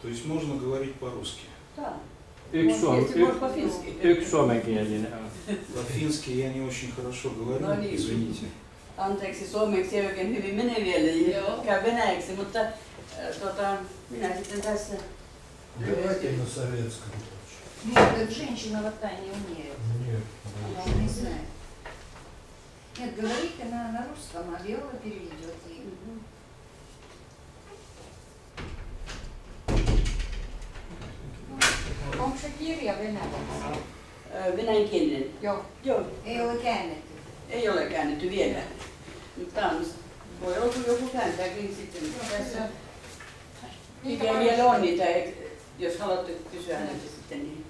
То есть можно говорить по-русски? Да. Yksi suomenkielinen on. По-фински я не очень хорошо говорю, No niin. извините. Anteeksi, suomeksi ei oikein hyvin mene vielä, niin käy venäjäksi, mutta minä sitten tässä. Давайте на советском. Нет, женщина вот та не умеет. Нет. Она не знает. Нет, говорите на русском, а Виола переведет ей. Onko se kirja venäjäksi? Venäjänkielinen. Joo. Joo. Ei ole käännetty. Ei ole käännetty vielä. Mutta voi olla, kun joku kääntääkin sitten. Tässä vielä on niitä, jos haluatte kysyä näitä sitten. Niin.